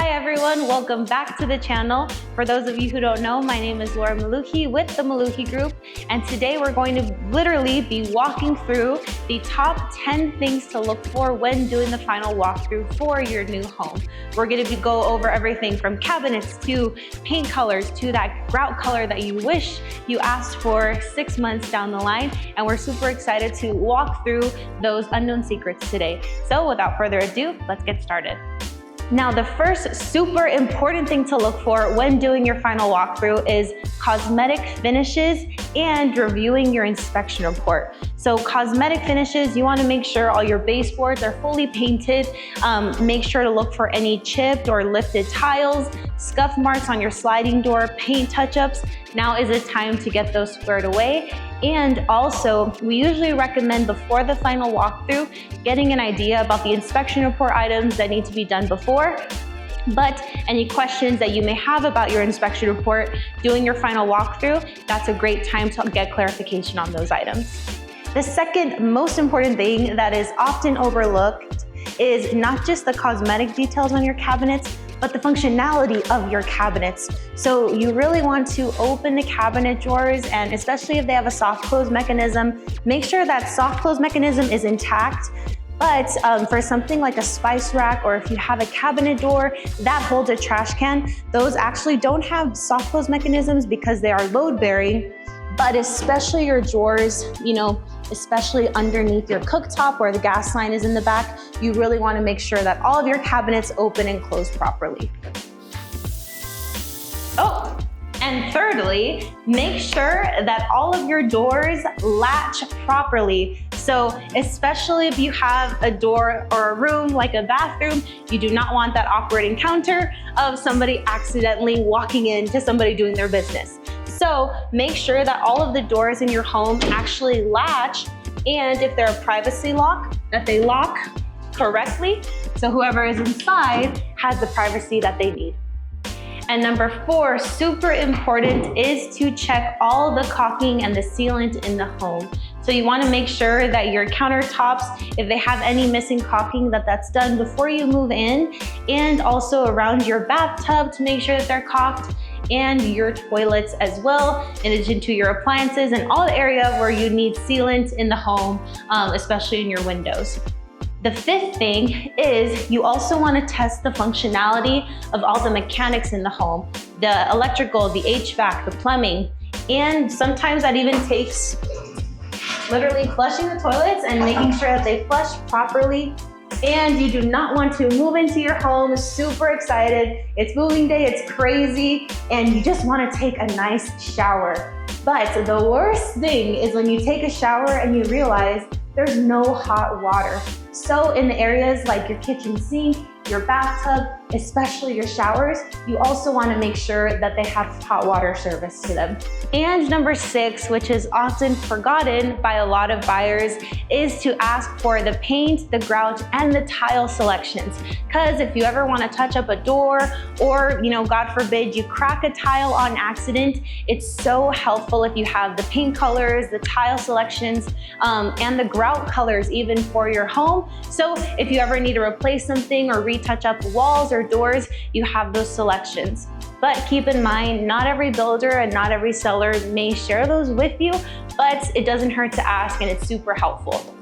Hi everyone, welcome back to the channel. For those of you who don't know, my name is Mlouhi with the Mlouhi Group, and today we're going to literally be walking through the top 10 things to look for when doing the final walkthrough for your new home. We're going to go over everything from cabinets to paint colors to that grout color that you wish you asked for 6 months down the line, and we're super excited to walk through those unknown secrets today. So without further ado, let's get started. Now, the first super important thing to look for when doing your final walkthrough is cosmetic finishes and reviewing your inspection report. So cosmetic finishes, you want to make sure all your baseboards are fully painted. Make sure to look for any chipped or lifted tiles, scuff marks on your sliding door, paint touch-ups. Now is the time to get those squared away. And also, we usually recommend before the final walkthrough, getting an idea about the inspection report items that need to be done before. But any questions that you may have about your inspection report doing your final walkthrough, that's a great time to get clarification on those items. The second most important thing that is often overlooked is not just the cosmetic details on your cabinets, but the functionality of your cabinets. So you really want to open the cabinet drawers, and especially if they have a soft close mechanism, make sure that soft close mechanism is intact. But for something like a spice rack, or if you have a cabinet door that holds a trash can, those actually don't have soft close mechanisms because they are load bearing. But especially your drawers, especially underneath your cooktop where the gas line is in the back, you really want to make sure that all of your cabinets open and close properly. Oh, and thirdly, make sure that all of your doors latch properly. So especially if you have a door or a room like a bathroom, you do not want that awkward encounter of somebody accidentally walking into somebody doing their business. So make sure that all of the doors in your home actually latch, and if they're a privacy lock, that they lock correctly, so whoever is inside has the privacy that they need. And number 4, super important, is to check all the caulking and the sealant in the home. So you want to make sure that your countertops, if they have any missing caulking, that's done before you move in, and also around your bathtub to make sure that they're caulked, and your toilets as well, in addition to your appliances and all the area where you need sealant in the home, especially in your windows. The 5th thing is you also want to test the functionality of all the mechanics in the home, the electrical, the HVAC, the plumbing, and sometimes that even takes literally flushing the toilets and making sure that they flush properly. And you do not want to move into your home super excited. It's moving day, it's crazy, and you just want to take a nice shower. But the worst thing is when you take a shower and you realize there's no hot water. So in the areas like your kitchen sink, your bathtub, especially your showers, you also want to make sure that they have hot water service to them. And number 6, which is often forgotten by a lot of buyers, is to ask for the paint, the grout, and the tile selections. Because if you ever want to touch up a door, or God forbid you crack a tile on accident, it's so helpful if you have the paint colors, the tile selections, and the grout colors even for your home. So if you ever need to replace something or retouch up walls or doors, you have those selections. But keep in mind, not every builder and not every seller may share those with you, but it doesn't hurt to ask, and it's super helpful.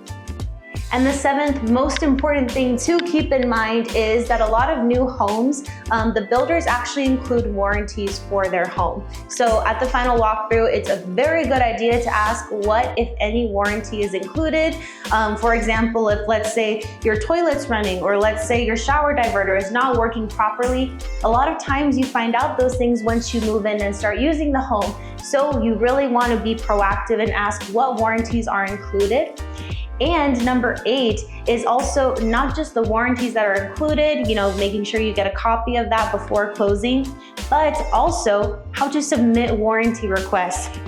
And the 7th most important thing to keep in mind is that a lot of new homes, the builders actually include warranties for their home. So at the final walkthrough, it's a very good idea to ask what, if any, warranty is included. For example, if let's say your toilet's running, or let's say your shower diverter is not working properly, a lot of times you find out those things once you move in and start using the home. So you really want to be proactive and ask what warranties are included. And number 8 is also not just the warranties that are included, making sure you get a copy of that before closing, but also how to submit warranty requests.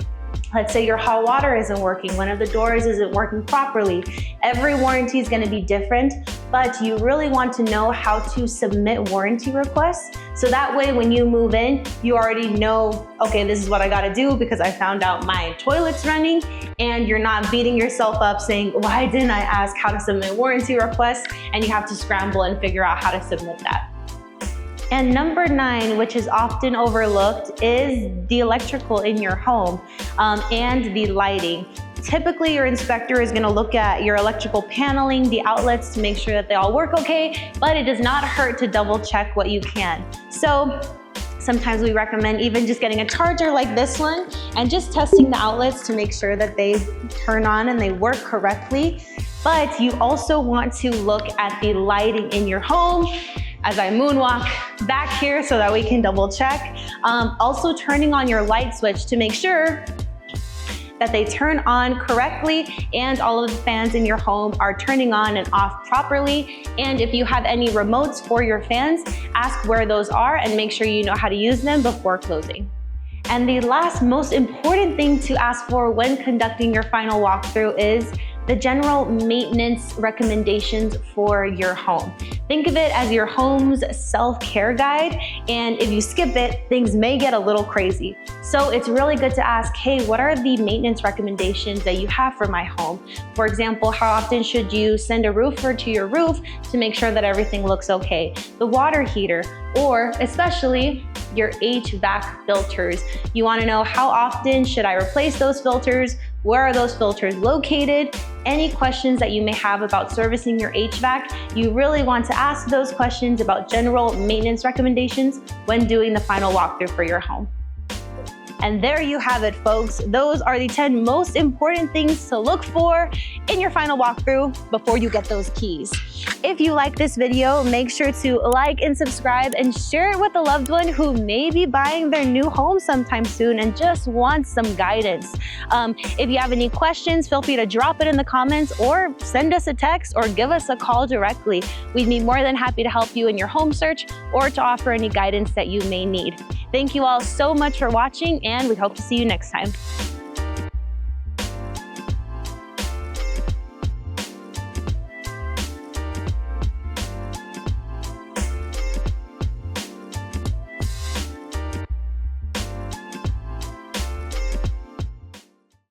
Let's say your hot water isn't working, one of the doors isn't working properly. Every warranty is going to be different, but you really want to know how to submit warranty requests. So that way, when you move in, you already know, okay, this is what I got to do because I found out my toilet's running, and you're not beating yourself up saying, why didn't I ask how to submit warranty requests? And you have to scramble and figure out how to submit that. And number 9, which is often overlooked, is the electrical in your home and the lighting. Typically, your inspector is going to look at your electrical paneling, the outlets, to make sure that they all work okay, but it does not hurt to double check what you can. So sometimes we recommend even just getting a charger like this one and just testing the outlets to make sure that they turn on and they work correctly. But you also want to look at the lighting in your home as I moonwalk back here so that we can double check. Also turning on your light switch to make sure that they turn on correctly and all of the fans in your home are turning on and off properly. And if you have any remotes for your fans, ask where those are and make sure you know how to use them before closing. And the last most important thing to ask for when conducting your final walkthrough is the general maintenance recommendations for your home. Think of it as your home's self-care guide, and if you skip it, things may get a little crazy. So it's really good to ask, hey, what are the maintenance recommendations that you have for my home? For example, how often should you send a roofer to your roof to make sure that everything looks okay? The water heater, or especially your HVAC filters. You want to know how often should I replace those filters? Where are those filters located? Any questions that you may have about servicing your HVAC, you really want to ask those questions about general maintenance recommendations when doing the final walkthrough for your home. And there you have it, folks. Those are the 10 most important things to look for in your final walkthrough before you get those keys. If you like this video, make sure to like and subscribe and share it with a loved one who may be buying their new home sometime soon and just wants some guidance. If you have any questions, feel free to drop it in the comments or send us a text or give us a call directly. We'd be more than happy to help you in your home search or to offer any guidance that you may need. Thank you all so much for watching, and we hope to see you next time.